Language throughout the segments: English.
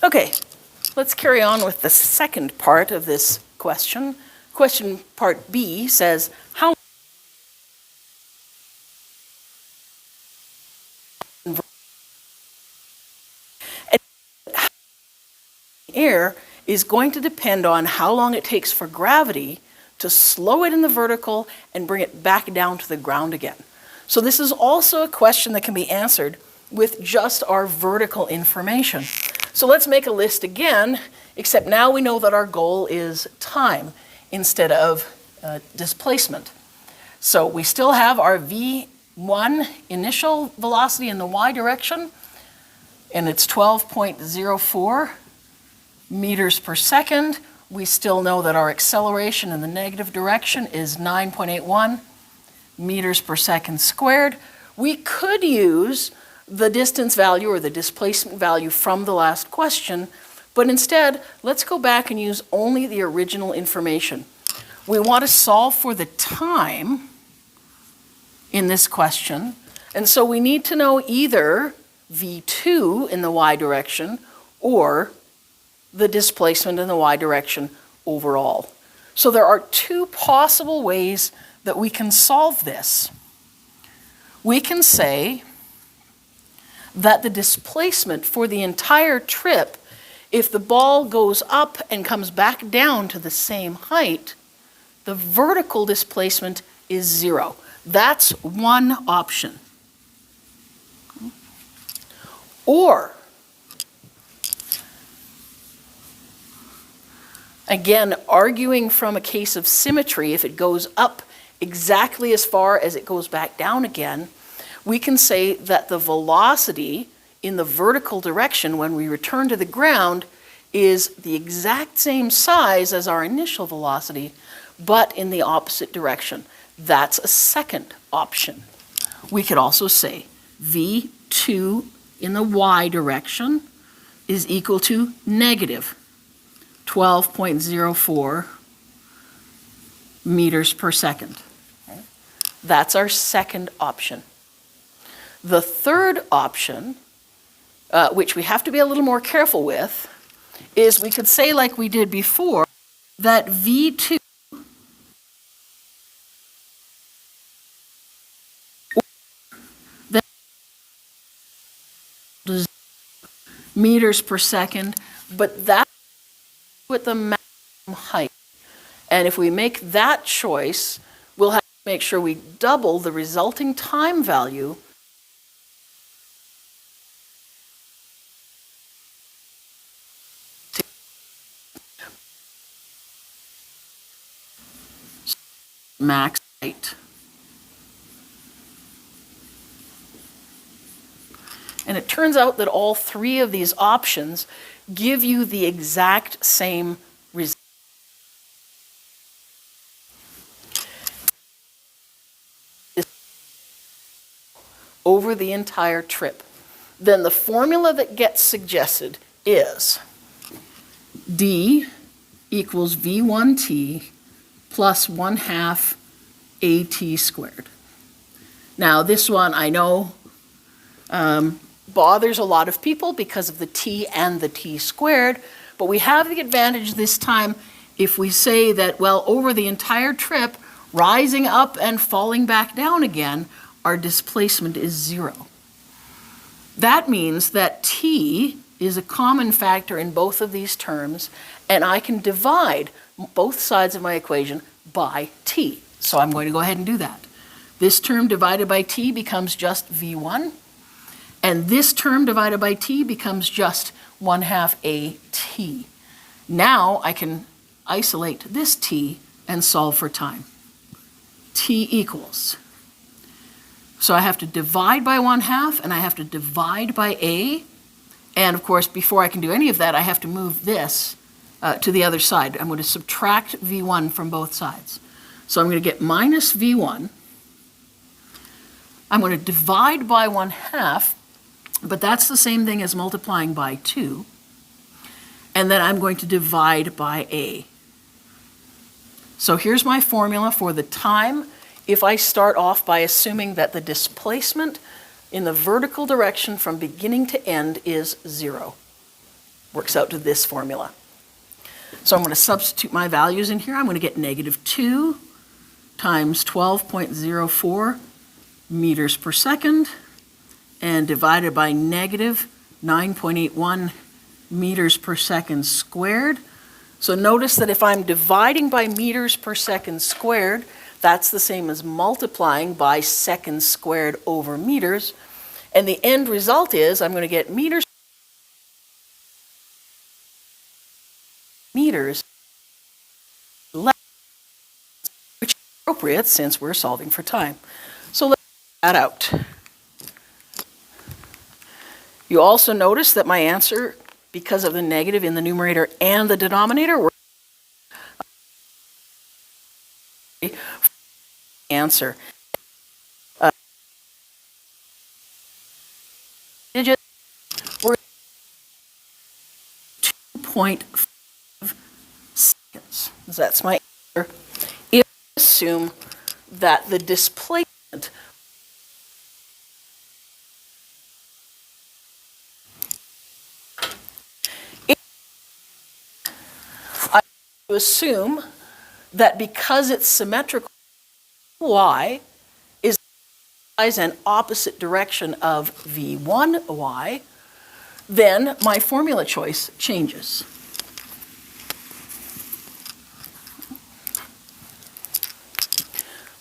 Okay, let's carry on with the second part of this question. Question part B says, how air is going to depend on how long it takes for gravity to slow it in the vertical and bring it back down to the ground again. So this is also a question that can be answered with just our vertical information. So let's make a list again, except now we know that our goal is time instead of displacement. So we still have our V1 initial velocity in the y direction, and it's 12.04 meters per second. We still know that our acceleration in the negative direction is 9.81 meters per second squared. We could use the distance value or the displacement value from the last question, but instead, let's go back and use only the original information. We want to solve for the time in this question, and so we need to know either V2 in the y direction or the displacement in the y direction overall. So there are two possible ways that we can solve this. We can say that the displacement for the entire trip, if the ball goes up and comes back down to the same height, the vertical displacement is 0. That's one option. Or, again, arguing from a case of symmetry, if it goes up exactly as far as it goes back down again, we can say that the velocity in the vertical direction when we return to the ground is the exact same size as our initial velocity, but in the opposite direction. That's a second option. We could also say V2 in the y direction is equal to negative 12.04 meters per second. That's our second option. The third option, which we have to be a little more careful with, is we could say, like we did before, that V2 meters per second, but that's with the maximum height. And if we make that choice, we'll have to make sure we double the resulting time value max height. And it turns out that all three of these options give you the exact same result. Over the entire trip. Then the formula that gets suggested is D equals V1t plus 1/2 AT squared. Now this one I know bothers a lot of people because of the t and the t squared, but we have the advantage this time if we say that, well, over the entire trip, rising up and falling back down again, our displacement is 0. That means that t is a common factor in both of these terms, and I can divide both sides of my equation by t. So I'm going to go ahead and do that. This term divided by t becomes just v1, and this term divided by t becomes just 1/2 AT. Now I can isolate this t and solve for time. T equals. So I have to divide by 1/2 and I have to divide by a. And of course, before I can do any of that, I have to move this to the other side. I'm going to subtract v1 from both sides. So I'm going to get minus v1. I'm going to divide by 1/2, but that's the same thing as multiplying by 2. And then I'm going to divide by a. So here's my formula for the time if I start off by assuming that the displacement in the vertical direction from beginning to end is 0. Works out to this formula. So I'm going to substitute my values in here. I'm going to get -2 times 12.04 meters per second, and divided by -9.81 meters per second squared. So notice that if I'm dividing by meters per second squared, that's the same as multiplying by seconds squared over meters. And the end result is I'm going to get meters less, which is appropriate since we're solving for time. So let's that out. You also notice that my answer, because of the negative in the numerator and the denominator, we're answer. Digits, we're 2.5 seconds. That's my answer. If I assume that the displacement to assume that because it's symmetrical, y is an opposite direction of v1y, then my formula choice changes.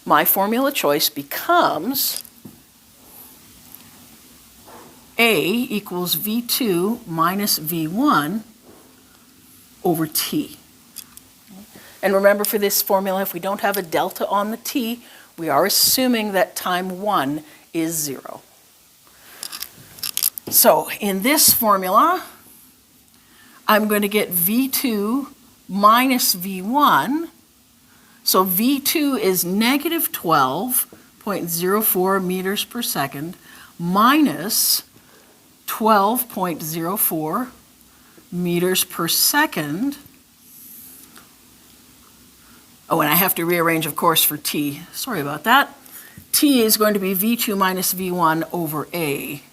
My formula choice becomes A equals v2 minus v1 over t. And remember, for this formula, if we don't have a delta on the t, we are assuming that time 1 is 0. So in this formula, I'm going to get v2 minus v1. So v2 is negative 12.04 meters per second minus 12.04 meters per second. Oh, and I have to rearrange, of course, for t. Sorry about that. T is going to be v2 minus v1 over a.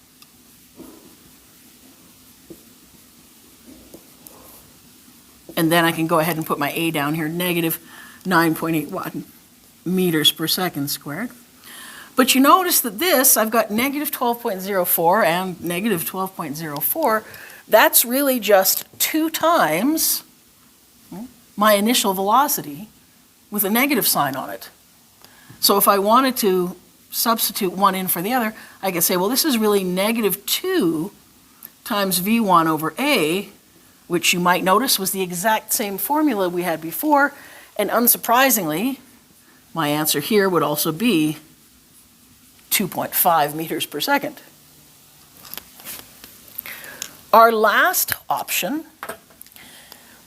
And then I can go ahead and put my a down here, negative 9.81 meters per second squared. But you notice that this, I've got negative 12.04 and negative 12.04. That's really just 2 times my initial velocity with a negative sign on it. So if I wanted to substitute one in for the other, I could say, well, this is really negative 2 times v1 over a, which you might notice was the exact same formula we had before. And unsurprisingly, my answer here would also be 2.5 meters per second. Our last option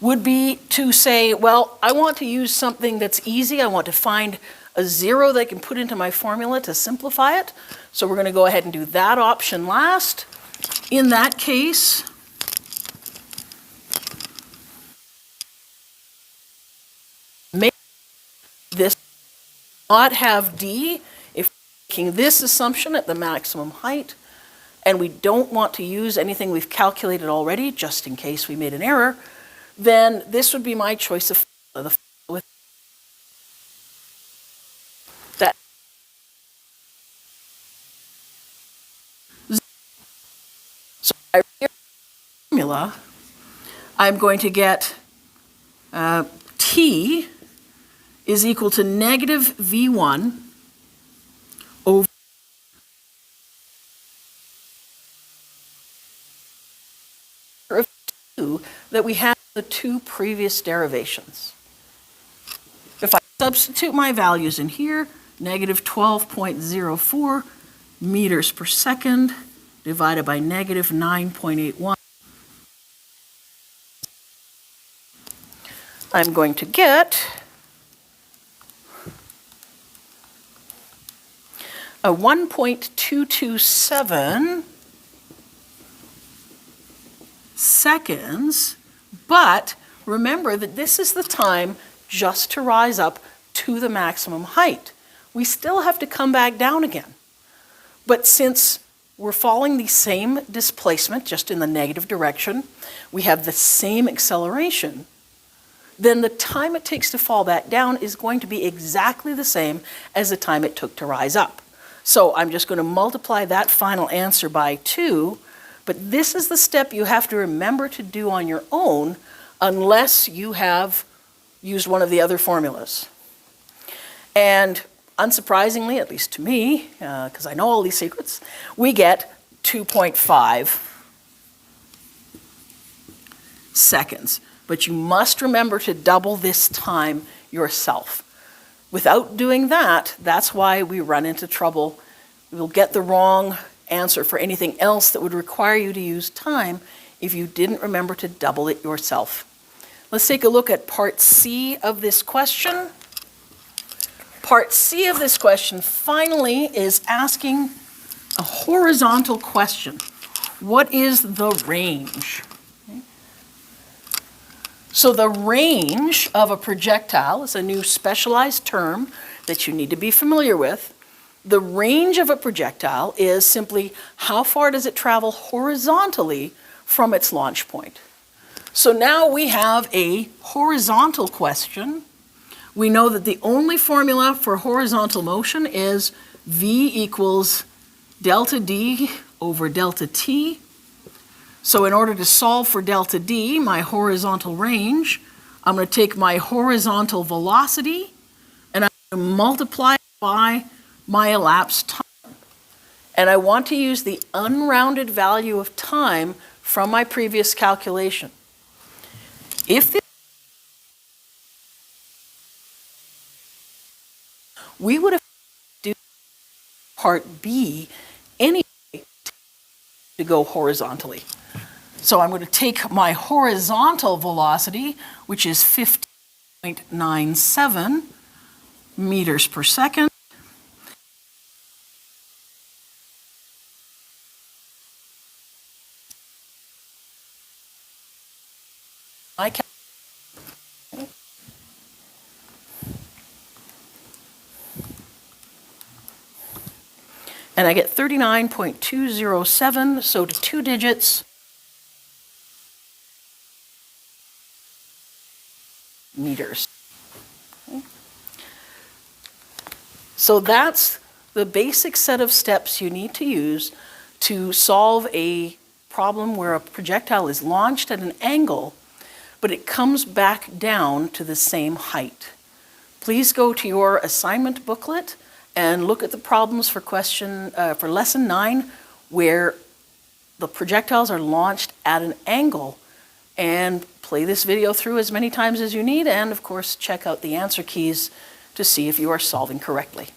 would be to say, well, I want to use something that's easy. I want to find a 0 that I can put into my formula to simplify it. So we're going to go ahead and do that option last. In that case, make this not have d if we're making this assumption at the maximum height, and we don't want to use anything we've calculated already, just in case we made an error, then this would be my choice of the with that. So my formula, I'm going to get t is equal to negative v1 over of 2 that we had in the 2 previous derivations. If I substitute my values in here, negative 12.04 meters per second divided by negative 9.81, I'm going to get a 1.227 seconds, but remember that this is the time just to rise up to the maximum height. We still have to come back down again. But since we're following the same displacement, just in the negative direction. We have the same acceleration. Then the time it takes to fall back down is going to be exactly the same as the time it took to rise up. So I'm just going to multiply that final answer by 2, but this is the step you have to remember to do on your own unless you have used one of the other formulas. And unsurprisingly, at least to me, because I know all these secrets, we get 2.5 seconds. But you must remember to double this time yourself. Without doing that, that's why we run into trouble. We'll get the wrong answer for anything else that would require you to use time if you didn't remember to double it yourself. Let's take a look at part C of this question. Part C of this question finally is asking a horizontal question. What is the range? So the range of a projectile is a new specialized term that you need to be familiar with. The range of a projectile is simply how far does it travel horizontally from its launch point. So now we have a horizontal question. We know that the only formula for horizontal motion is V equals delta D over delta T. So in order to solve for delta D, my horizontal range, I'm going to take my horizontal velocity and I'm going to multiply it by my elapsed time. And I want to use the unrounded value of time from my previous calculation. If this, we would have to do part B anyway to go horizontally. So I'm going to take my horizontal velocity, which is 15.97 meters per second. And I get 39.207, so to 2 digits, meters. Okay. So that's the basic set of steps you need to use to solve a problem where a projectile is launched at an angle, but it comes back down to the same height. Please go to your assignment booklet and look at the problems for lesson 9, where the projectiles are launched at an angle, and play this video through as many times as you need, and of course check out the answer keys to see if you are solving correctly.